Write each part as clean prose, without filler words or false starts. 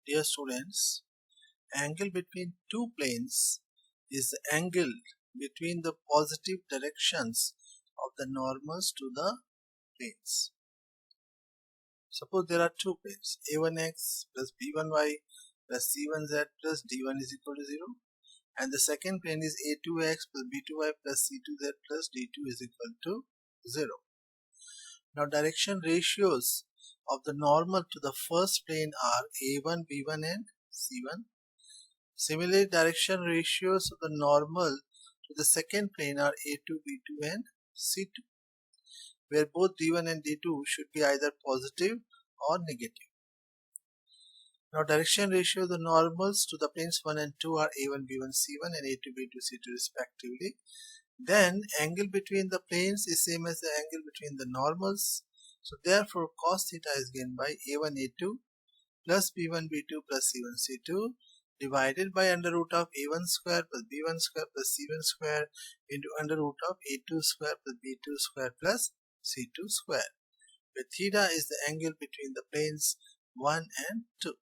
Dear students, angle between two planes is the angle between the positive directions of the normals to the planes. Suppose there are two planes, a1x plus b1y plus c1z plus d1 is equal to 0, and the second plane is a2x plus b2y plus c2z plus d2 is equal to 0. Now direction ratios of the normal to the first plane are a1, b1 and c1. Similarly, direction ratios of the normal to the second plane are a2, b2 and c2, where both d1 and d2 should be either positive or negative. Now direction ratio of the normals to the planes 1 and 2 are a1, b1, c1 and a2, b2, c2 respectively. Then angle between the planes is same as the angle between the normals. So therefore cos theta is given by a1, a2 plus b1, b2 plus c1, c2 divided by under root of a1 square plus b1 square plus c1 square into under root of a2 square plus b2 square plus c2 square, where theta is the angle between the planes 1 and 2.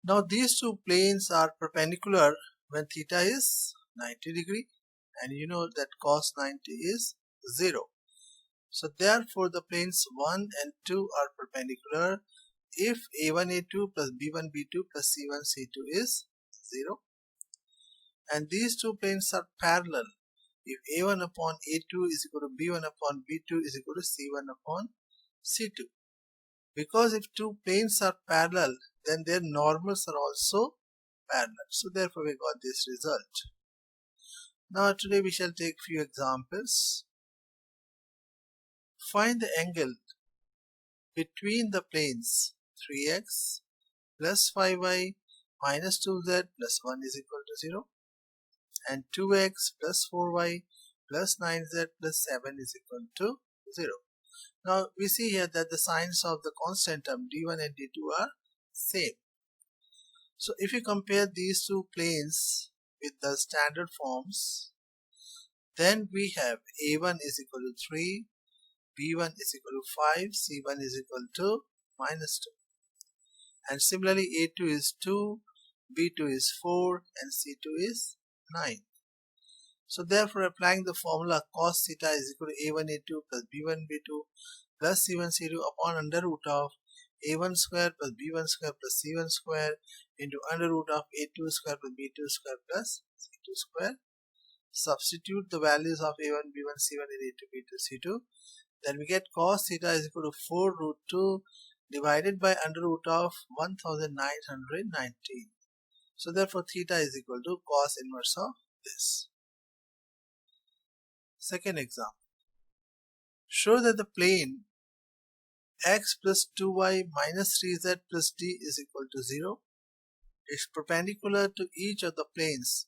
Now these two planes are perpendicular when theta is 90 degree, and you know that cos 90 is 0. So therefore the planes 1 and 2 are perpendicular if a1 a2 plus b1 b2 plus c1 c2 is 0, and these two planes are parallel if a1 upon a2 is equal to b1 upon b2 is equal to c1 upon c2. Because if two planes are parallel, then their normals are also parallel. So therefore we got this result. Now today we shall take few examples. Find the angle between the planes 3x plus 5y minus 2z plus 1 is equal to 0 and 2x plus 4y plus 9z plus 7 is equal to 0. Now we see here that the signs of the constant term d1 and d2 are same. So if you compare these two planes with the standard forms, then we have a1 is equal to 3, b1 is equal to 5, c1 is equal to minus 2. And similarly a2 is 2, b2 is 4 and c2 is 9. So therefore applying the formula cos theta is equal to a1 a2 plus b1 b2 plus c1 c2 upon under root of a1 square plus b1 square plus c1 square into under root of a2 square plus b2 square plus c2 square. Substitute the values of a1 b1 c1 and a2 b2 c2. Then we get cos theta is equal to 4 root 2 divided by under root of 1919. So therefore theta is equal to cos inverse of this. Second example. Show that the plane x plus 2y minus 3z plus d is equal to 0 is perpendicular to each of the planes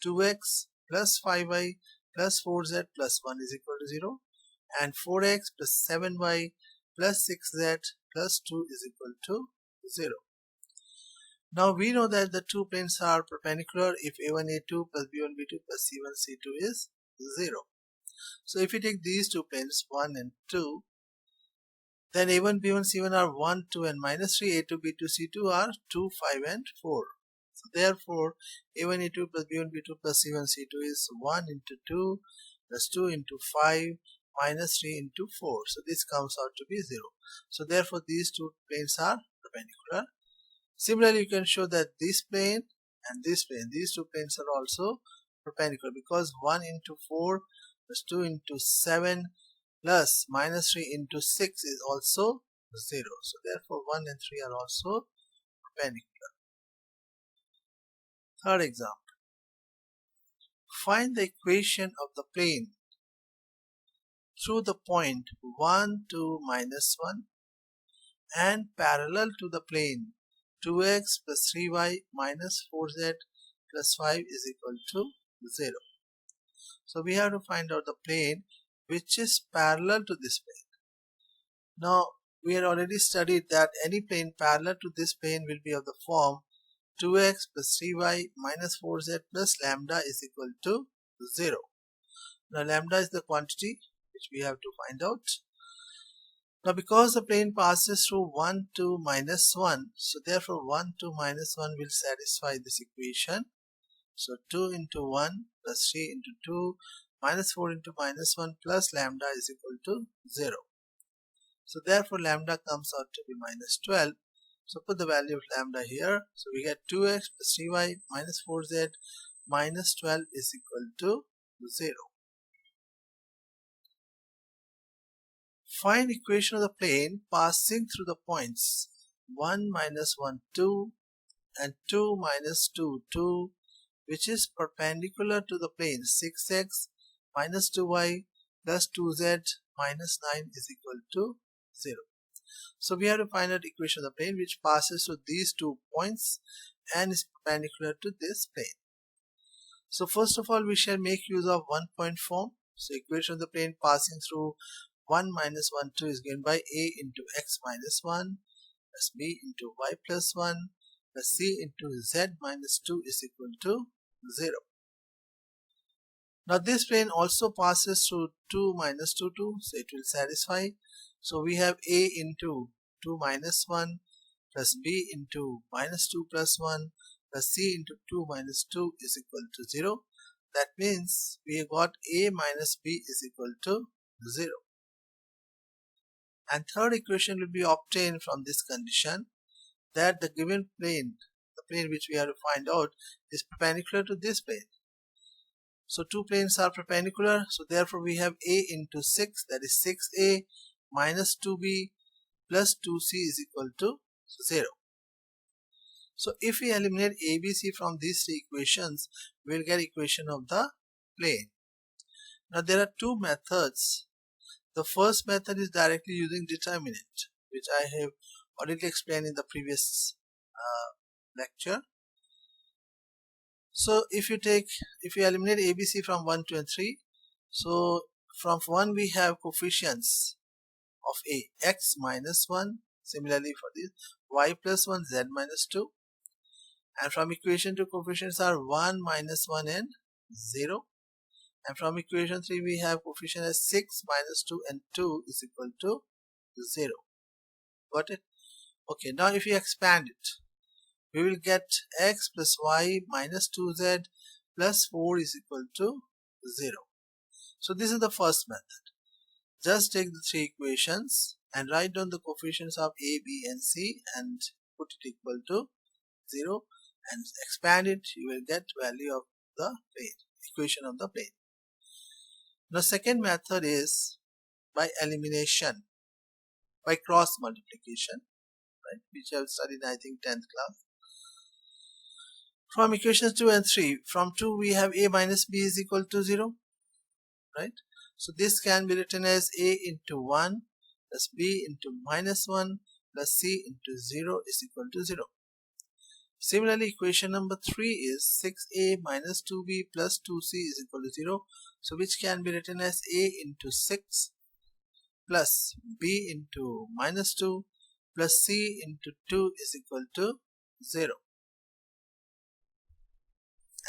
2x plus 5y plus 4z plus 1 is equal to 0 and 4x plus 7y plus 6z plus 2 is equal to 0. Now we know that the two planes are perpendicular if a1 a2 plus b1 b2 plus c1 c2 is 0. So if you take these two planes 1 and 2, then a1 b1 c1 are 1 2 and minus 3, a2 b2 c2 are 2 5 and 4. So therefore a1 a2 plus b1 b2 plus c1 c2 is 1 into 2 plus 2 into 5 minus 3 into 4. So this comes out to be 0. So therefore these two planes are perpendicular. Similarly, you can show that this plane and this plane, these two planes are also perpendicular because 1 into 4 plus 2 into 7 plus minus 3 into 6 is also 0. So therefore 1 and 3 are also perpendicular. Third example. Find the equation of the plane through the point 1 2 minus 1 and parallel to the plane 2x plus 3y minus 4z plus 5 is equal to 0. So we have to find out the plane which is parallel to this plane. Now we had already studied that any plane parallel to this plane will be of the form 2x plus 3y minus 4z plus lambda is equal to 0. Now lambda is the quantity which we have to find out. Now because the plane passes through 1, 2, minus 1, so therefore 1, 2, minus 1 will satisfy this equation. So 2 into 1 plus 3 into 2 minus 4 into minus 1 plus lambda is equal to 0. So therefore lambda comes out to be minus 12. So put the value of lambda here. So we get 2x plus 3y minus 4z minus 12 is equal to 0. Find equation of the plane passing through the points 1, minus 1, 2 and 2, minus 2, 2, which is perpendicular to the plane 6x minus 2y plus 2z minus 9 is equal to 0. So we have to find out equation of the plane which passes through these 2 points and is perpendicular to this plane. So first of all we shall make use of one point form. So equation of the plane passing through 1 minus 1 2 is given by a into x minus 1 plus b into y plus 1 plus c into z minus 2 is equal to 0. Now this plane also passes through 2 minus 2 2, so it will satisfy. So we have a into 2 minus 1 plus b into minus 2 plus 1 plus c into 2 minus 2 is equal to 0. That means we have got a minus b is equal to 0. And third equation will be obtained from this condition that the given plane, the plane which we have to find out, is perpendicular to this plane. So two planes are perpendicular, so therefore we have a into 6, that is 6a minus 2b plus 2c is equal to 0. So if we eliminate ABC from these three equations, we will get equation of the plane. Now there are two methods. The first method is directly using determinant, which I have already explained in the previous lecture. So if you eliminate ABC from 1, 2 and 3, so from 1 we have coefficients of a, x minus 1, similarly for this, y plus 1, z minus 2, and from equation 2 coefficients are 1, minus 1 and 0, and from equation 3 we have coefficient as 6, minus 2 and 2 is equal to 0. Got it? Okay, now if you expand it, we will get x plus y minus 2z plus 4 is equal to 0. So this is the first method. Just take the three equations and write down the coefficients of a, b and c and put it equal to 0 and expand it, you will get value of the plane, equation of the plane. The second method is by elimination, by cross multiplication, right, which I have studied I think 10th class. From equations 2 and 3, from 2 we have a minus b is equal to 0, right? So this can be written as a into 1 plus b into minus 1 plus c into 0 is equal to 0. Similarly, equation number 3 is 6a minus 2b plus 2c is equal to 0. So which can be written as a into 6 plus b into minus 2 plus c into 2 is equal to 0.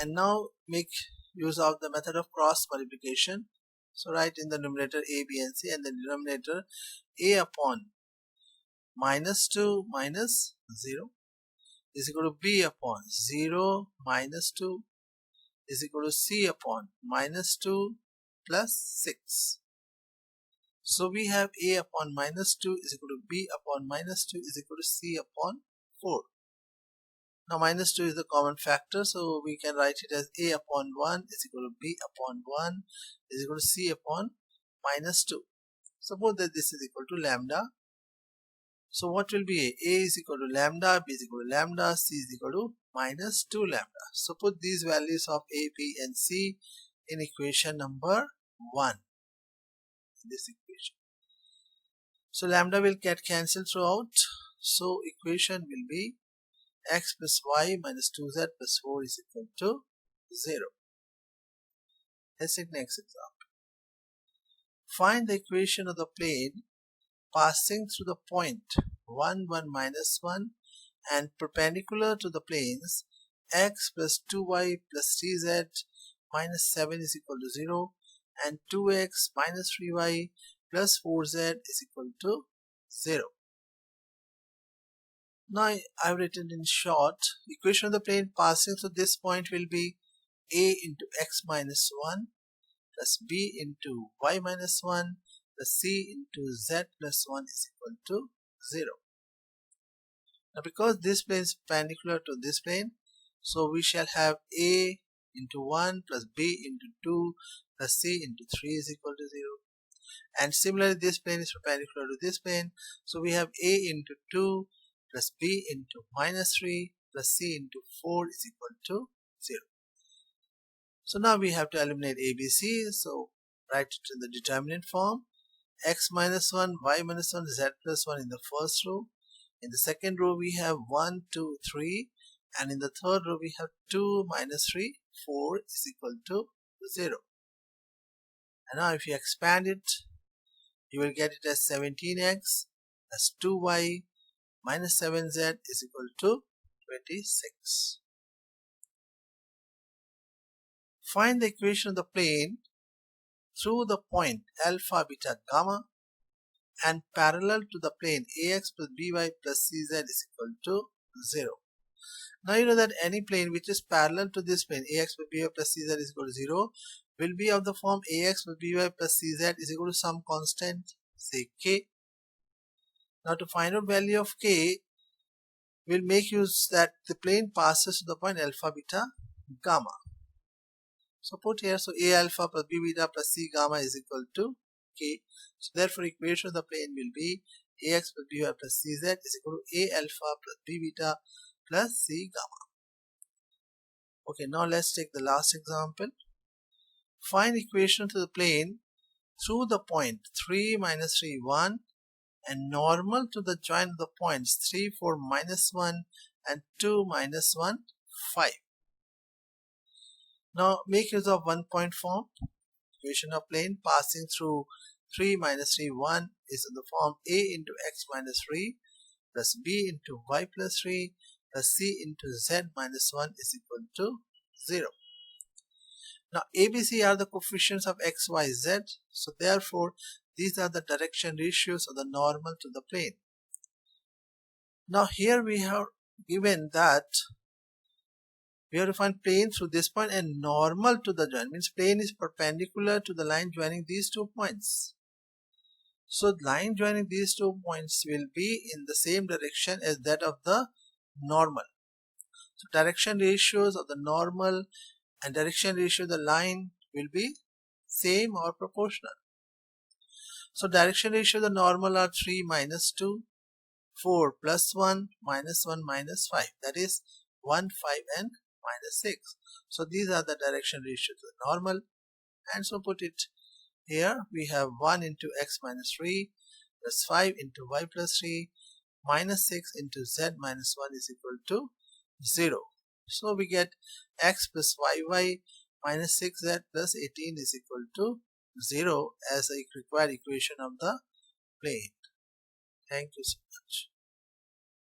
And now make use of the method of cross multiplication. So write in the numerator a, b and c, and the denominator a upon minus 2 minus 0 is equal to b upon 0 minus 2 is equal to c upon minus 2 plus 6. So we have a upon minus 2 is equal to b upon minus 2 is equal to c upon 4. Now minus 2 is the common factor, so we can write it as a upon 1 is equal to b upon 1 is equal to c upon minus 2. Suppose that this is equal to lambda. So what will be a? A is equal to lambda, b is equal to lambda, c is equal to minus 2 lambda. So put these values of a, b and c in equation number 1, in this equation. So lambda will get cancelled throughout. So equation will be x plus y minus 2z plus 4 is equal to 0. Let's take next example. Find the equation of the plane passing through the point 1, 1 minus 1 and perpendicular to the planes x plus 2y plus 3z minus 7 is equal to 0 and 2x minus 3y plus 4z is equal to 0. Now I've written in short, equation of the plane passing through this point will be a into x minus 1 plus b into y minus 1 plus c into z plus 1 is equal to 0. Now because this plane is perpendicular to this plane, so we shall have a into 1 plus b into 2 plus c into 3 is equal to 0. And similarly this plane is perpendicular to this plane, so we have a into 2 plus b into minus 3 plus c into 4 is equal to 0. So now we have to eliminate ABC, so write it in the determinant form. X minus 1, y minus 1, z plus 1 in the first row. In the second row we have 1, 2, 3, and in the third row we have 2 minus 3, 4 is equal to 0. And now if you expand it, you will get it as 17x plus 2y minus 7z is equal to 26. Find the equation of the plane through the point alpha, beta, gamma and parallel to the plane ax plus by plus cz is equal to 0. Now you know that any plane which is parallel to this plane ax plus by plus cz is equal to 0 will be of the form ax plus by plus cz is equal to some constant, say k. Now to find out value of k, we'll make use that the plane passes to the point alpha, beta, gamma. So put here, so a alpha plus b beta plus c gamma is equal to k. So therefore equation of the plane will be ax plus by plus cz is equal to a alpha plus b beta plus c gamma. Okay, now let's take the last example. Find equation to the plane through the point 3 minus 3 1 and normal to the joint of the points 3 4 minus 1 and 2 minus 1 5. Now make use of one point form. Equation of plane passing through 3 minus 3 1 is in the form a into x minus 3 plus b into y plus 3 plus c into z minus 1 is equal to 0. Now ABC are the coefficients of x, y, z, so therefore these are the direction ratios of the normal to the plane. Now here we have given that we have to find plane through this point and normal to the joint, means plane is perpendicular to the line joining these 2 points. So line joining these 2 points will be in the same direction as that of the normal. So direction ratios of the normal and direction ratio of the line will be same or proportional. So direction ratio of the normal are 3 minus 2, 4 plus 1 minus 1 minus 5, that is 1, 5 and minus 6. So these are the direction ratios to the normal, and so put it here. We have 1 into x minus 3 plus 5 into y plus 3 minus 6 into z minus 1 is equal to 0. So we get x plus yy minus 6z plus 18 is equal to 0 as a required equation of the plane. Thank you so much.